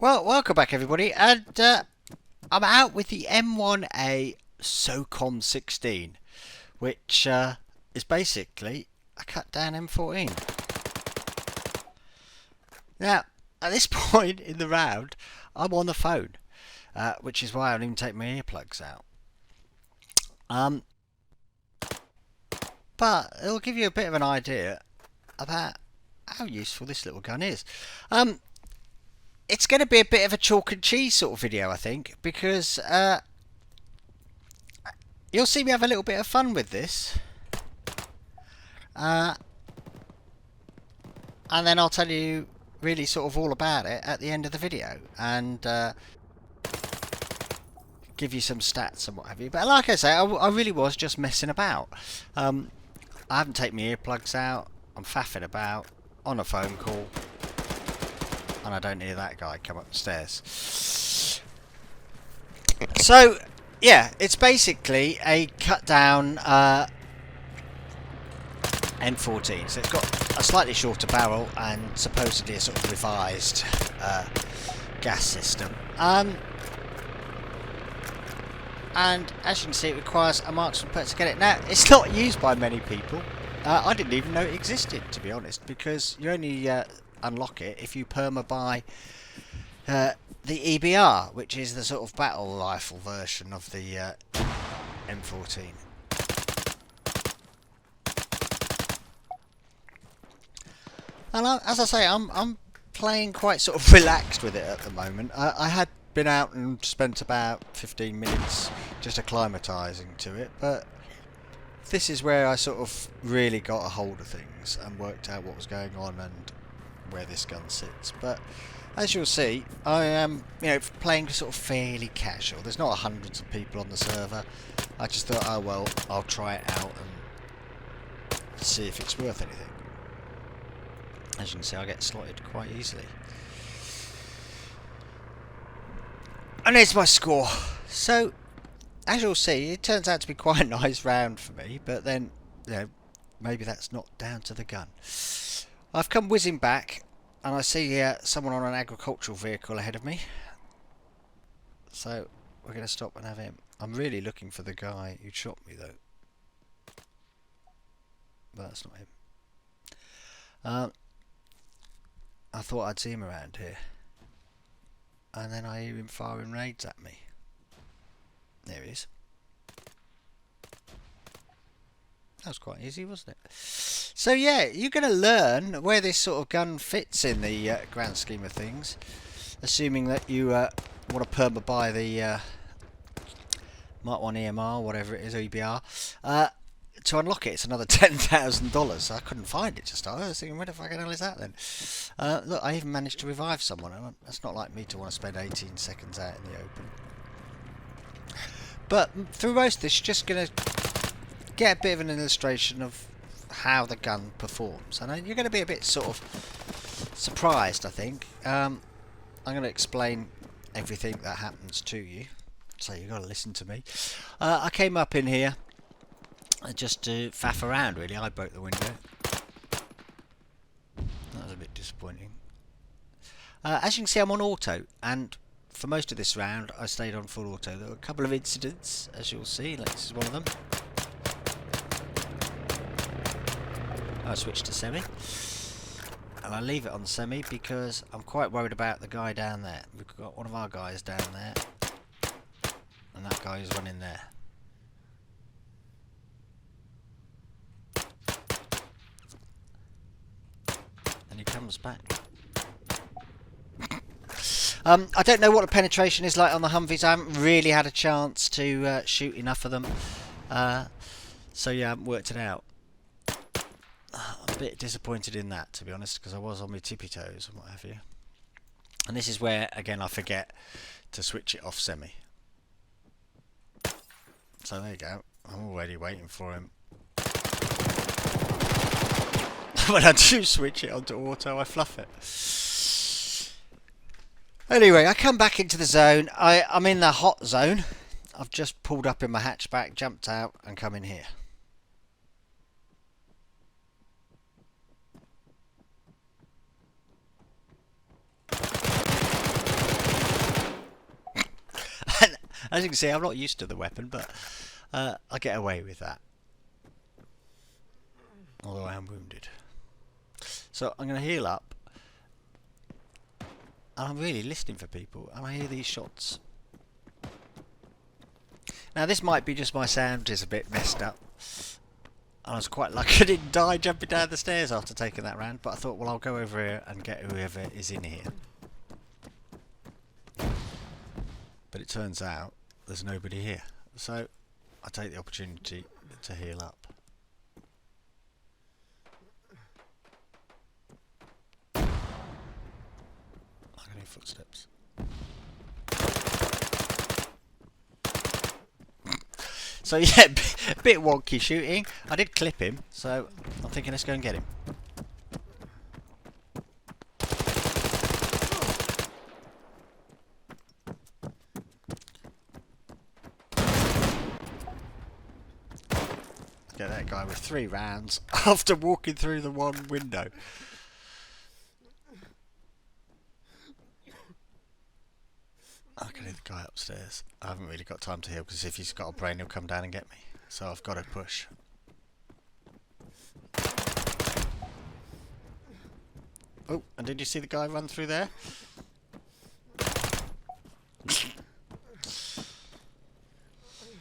Well, welcome back everybody, and I'm out with the M1A SOCOM 16, which is basically a cut down M14. Now, at this point in the round, I'm on the phone, which is why I don't even take my earplugs out. But it'll give you a bit of an idea about how useful this little gun is. It's going to be a bit of a chalk and cheese sort of video, I think, because you'll see me have a little bit of fun with this. And then I'll tell you really sort of all about it at the end of the video. And give you some stats and what have you. But like I say, I really was just messing about. I haven't taken my earplugs out. I'm faffing about on a phone call. And I don't hear that guy come up the stairs. So, yeah, it's basically a cut down M14. So it's got a slightly shorter barrel and supposedly a sort of revised gas system. And as you can see, it requires a marksman perk to get it. Now, it's not used by many people. I didn't even know it existed, to be honest, because you only unlock it if you perma buy the EBR, which is the sort of battle rifle version of the M14. And as I say, I'm playing quite sort of relaxed with it at the moment. I had been out and spent about 15 minutes just acclimatising to it, but this is where I sort of really got a hold of things and worked out what was going on and where this gun sits. But as you'll see, I am, playing sort of fairly casual. There's not hundreds of people on the server. I just thought, oh well, I'll try it out and see if it's worth anything. As you can see, I get slotted quite easily. And there's my score. So, as you'll see, it turns out to be quite a nice round for me, but then, maybe that's not down to the gun. I've come whizzing back, and I see someone on an agricultural vehicle ahead of me. So, we're going to stop and have him. I'm really looking for the guy who shot me, though. But that's not him. I thought I'd see him around here. And then I hear him firing raids at me. There he is. That was quite easy, wasn't it? So yeah, you're going to learn where this sort of gun fits in the grand scheme of things. Assuming that you want to perma buy the Mark 1 EMR, whatever it is, EBR. To unlock it, it's another $10,000. So I couldn't find it to start. I was thinking, where the fucking hell is that then? Look, I even managed to revive someone. That's not like me to want to spend 18 seconds out in the open. But through most of this, you're just going to get a bit of an illustration of how the gun performs. And you're going to be a bit sort of surprised, I think. I'm going to explain everything that happens to you. So you've got to listen to me. I came up in here just to faff around, really. I broke the window. That was a bit disappointing. As you can see, I'm on auto, and for most of this round I stayed on full auto. There were a couple of incidents, as you'll see. This is one of them. I switched to semi, and I leave it on semi because I'm quite worried about the guy down there. We've got one of our guys down there, and that guy is running there. And he comes back. I don't know what the penetration is like on the Humvees. I haven't really had a chance to shoot enough of them. So yeah, I haven't worked it out. I'm a bit disappointed in that, to be honest, because I was on my tippy toes and what have you. And this is where, again, I forget to switch it off semi. So there you go. I'm already waiting for him. When I do switch it onto auto, I fluff it. Anyway, I come back into the zone. I'm in the hot zone. I've just pulled up in my hatchback, jumped out, and come in here. As you can see, I'm not used to the weapon, but I get away with that. Although I am wounded. So I'm going to heal up. And I'm really listening for people, and I hear these shots. Now this might be just my sound is a bit messed up. I was quite lucky I didn't die jumping down the stairs after taking that round, but I thought, well, I'll go over here and get whoever is in here. But it turns out there's nobody here. So I take the opportunity to heal up. I can hear footsteps. So yeah, a bit wonky shooting. I did clip him, so I'm thinking let's go and get him. Get that guy with 3 rounds after walking through the one window. I can hear the guy upstairs. I haven't really got time to heal because if he's got a brain he'll come down and get me. So I've got to push. Oh, and did you see the guy run through there?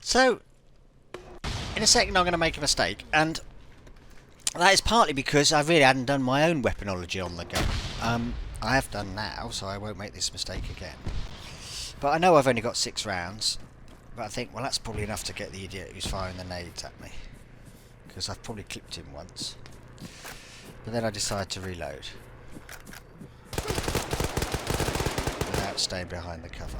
So, in a second I'm going to make a mistake, and that is partly because I really hadn't done my own weaponology on the gun. I have done now, so I won't make this mistake again. But I know I've only got 6 rounds, but I think, well, that's probably enough to get the idiot who's firing the nades at me, because I've probably clipped him once. But then I decide to reload without staying behind the cover.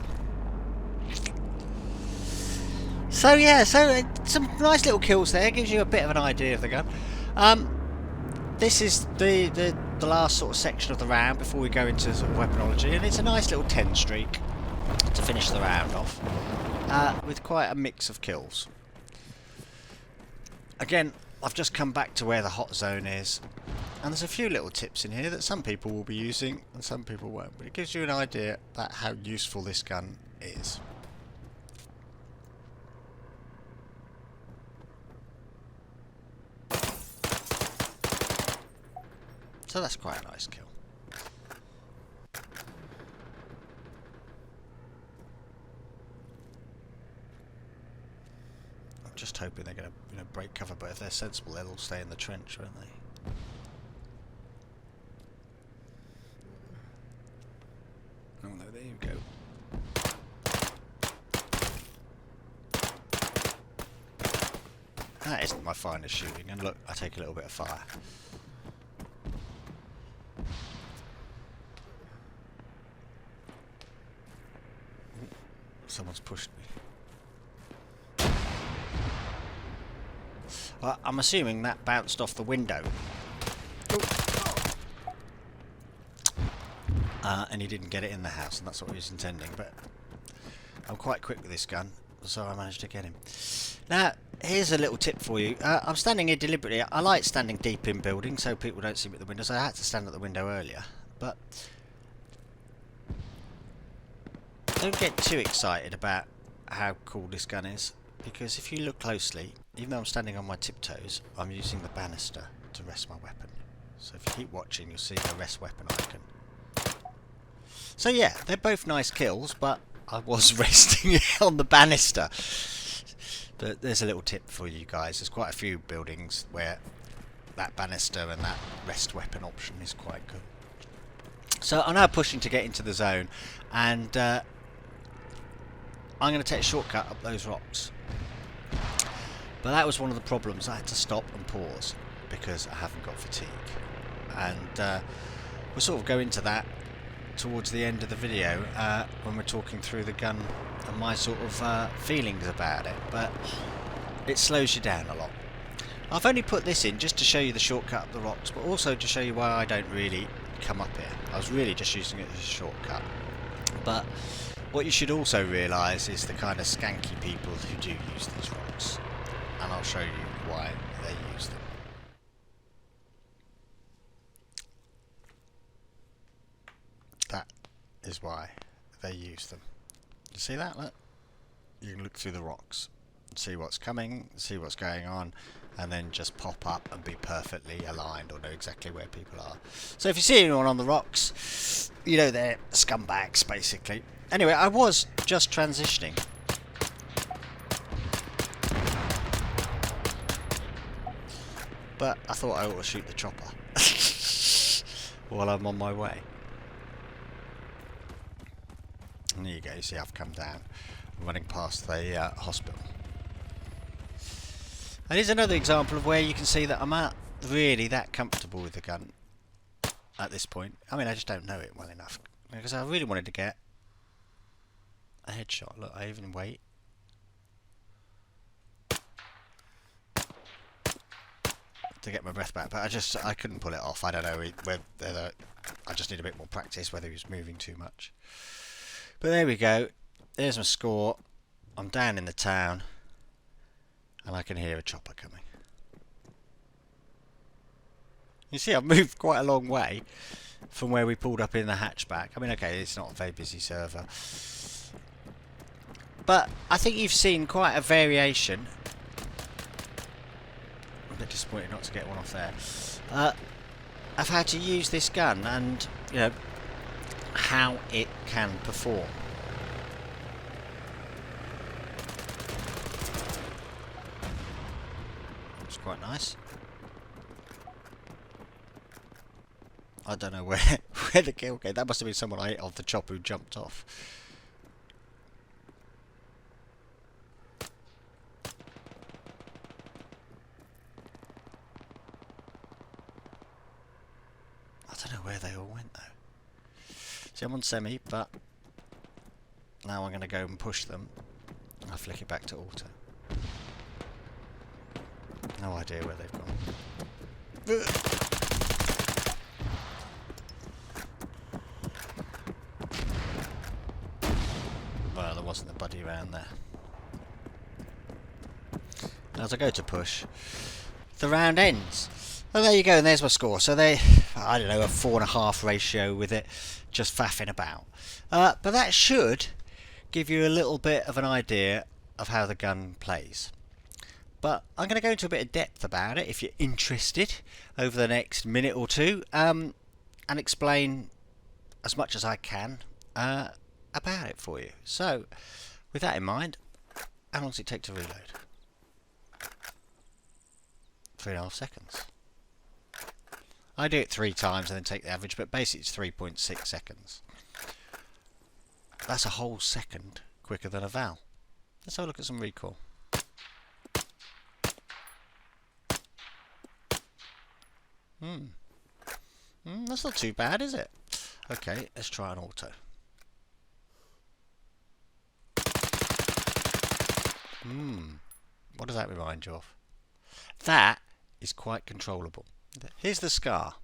So yeah, some nice little kills there. Gives you a bit of an idea of the gun. This is the last sort of section of the round before we go into sort of weaponology, and it's a nice little 10 streak to finish the round off, with quite a mix of kills. Again, I've just come back to where the hot zone is, and there's a few little tips in here that some people will be using and some people won't, but it gives you an idea about how useful this gun is. So that's quite a nice kill. I'm just hoping they're going to break cover, but if they're sensible, they'll all stay in the trench, won't they? Oh no, there you go. That isn't my finest shooting, and look, I take a little bit of fire. Someone's pushed me. Well, I'm assuming that bounced off the window. And he didn't get it in the house, and that's what he was intending, but I'm quite quick with this gun, so I managed to get him. Now, here's a little tip for you. I'm standing here deliberately. I like standing deep in buildings so people don't see me at the windows. I had to stand at the window earlier, but don't get too excited about how cool this gun is, because if you look closely, even though I'm standing on my tiptoes, I'm using the banister to rest my weapon. So if you keep watching, you'll see the rest weapon icon. So yeah, they're both nice kills, but I was resting on the banister. But there's a little tip for you guys. There's quite a few buildings where that banister and that rest weapon option is quite good. So I'm now pushing to get into the zone, and I'm going to take a shortcut up those rocks. But that was one of the problems. I had to stop and pause because I haven't got fatigue. And we'll sort of go into that towards the end of the video when we're talking through the gun and my sort of feelings about it. But it slows you down a lot. I've only put this in just to show you the shortcut up the rocks, but also to show you why I don't really come up here. I was really just using it as a shortcut. But what you should also realise is the kind of skanky people who do use these rocks, and I'll show you why they use them. That is why they use them. You see that? Look. you can look through the rocks, see what's coming, see what's going on, and then just pop up and be perfectly aligned or know exactly where people are. So if you see anyone on the rocks, you know they're scumbags, basically. Anyway, I was just transitioning. But I thought I ought to shoot the chopper while I'm on my way. And there you go, you see I've come down, running past the hospital. And here's another example of where you can see that I'm not really that comfortable with the gun at this point. I mean, I just don't know it well enough. Because I really wanted to get a headshot. Look, I even wait. To get my breath back, but I couldn't pull it off. I don't know whether I just need a bit more practice, whether he was moving too much. But there we go. There's my score. I'm down in the town, and I can hear a chopper coming. You see, I've moved quite a long way from where we pulled up in the hatchback. I mean, okay, it's not a very busy server, but I think you've seen quite a variation. A bit disappointed not to get one off there. I've had to use this gun and, you know, how it can perform. It's quite nice. I don't know where the kill came. That must have been someone I hit off the chop who jumped off. I don't know where they all went though. See, I'm on semi, but now I'm going to go and push them. I'll flick it back to auto. No idea where they've gone. Well, there wasn't a buddy around there. As I go to push, the round ends. Oh, there you go, and there's my score. So they, I don't know, a 4.5 ratio with it, just faffing about. But that should give you a little bit of an idea of how the gun plays. But I'm going to go into a bit of depth about it, if you're interested, over the next minute or two, and explain as much as I can about it for you. So, with that in mind, how long does it take to reload? 3.5 seconds. I do it 3 times and then take the average, but basically it's 3.6 seconds. That's a whole second quicker than a Val. Let's have a look at some recoil. That's not too bad, is it? Okay, let's try an auto. What does that remind you of? That is quite controllable. Here's the scar.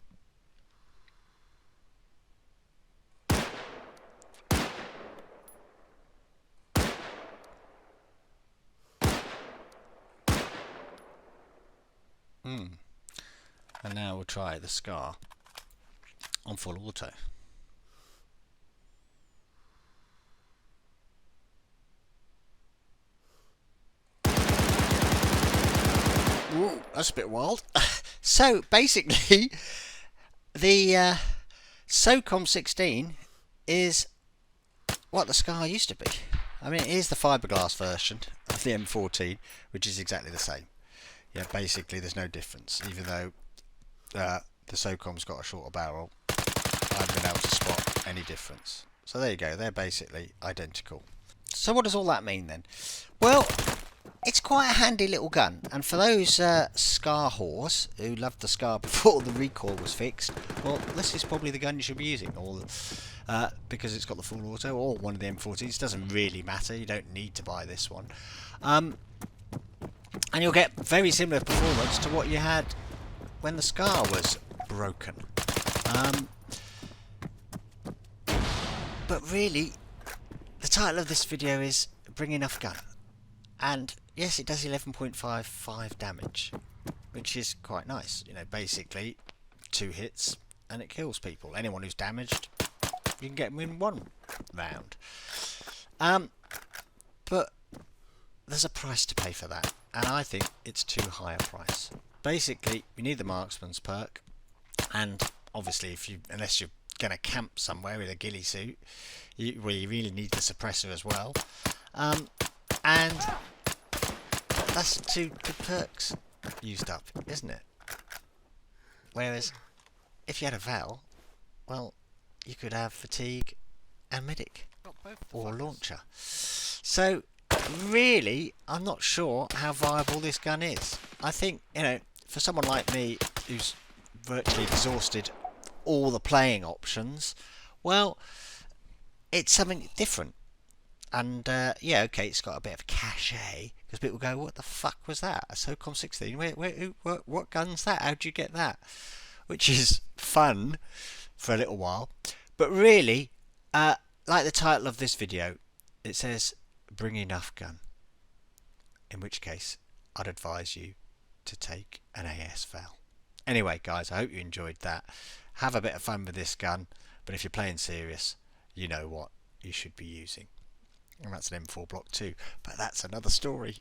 And now we'll try the scar on full auto. Ooh, that's a bit wild. So basically, the SOCOM 16 is what the Scar used to be. I mean, it is the fiberglass version of the M14, which is exactly the same. Yeah, basically there's no difference, even though the SOCOM's got a shorter barrel. I haven't been able to spot any difference. So there you go, they're basically identical. So what does all that mean then? Well, it's quite a handy little gun, and for those Scar whores who loved the Scar before the recoil was fixed, well, this is probably the gun you should be using, or because it's got the full auto, or one of the M14s. It doesn't really matter, you don't need to buy this one. And you'll get very similar performance to what you had when the Scar was broken. But really, the title of this video is Bring Enough Gun. And yes, it does 11.55 damage, which is quite nice. You know, basically 2 hits and it kills people. Anyone who's damaged, you can get them in 1 round. But there's a price to pay for that, and I think it's too high a price. Basically, you need the marksman's perk, and obviously, unless you're gonna camp somewhere with a ghillie suit, you really need the suppressor as well. And that's two good perks used up, isn't it? Whereas if you had a Val, well, you could have fatigue and medic or launcher. So really, I'm not sure how viable this gun is. I think, for someone like me who's virtually exhausted all the playing options, well, it's something different. And yeah, okay, it's got a bit of cachet because people go, "What the fuck was that? A SOCOM 16? What gun's that? How'd you get that?" Which is fun for a little while, but really, like the title of this video, it says "Bring enough gun." In which case, I'd advise you to take an AS Val. Anyway, guys, I hope you enjoyed that. Have a bit of fun with this gun, but if you're playing serious, you know what you should be using. And that's an M4 Block 2, but that's another story.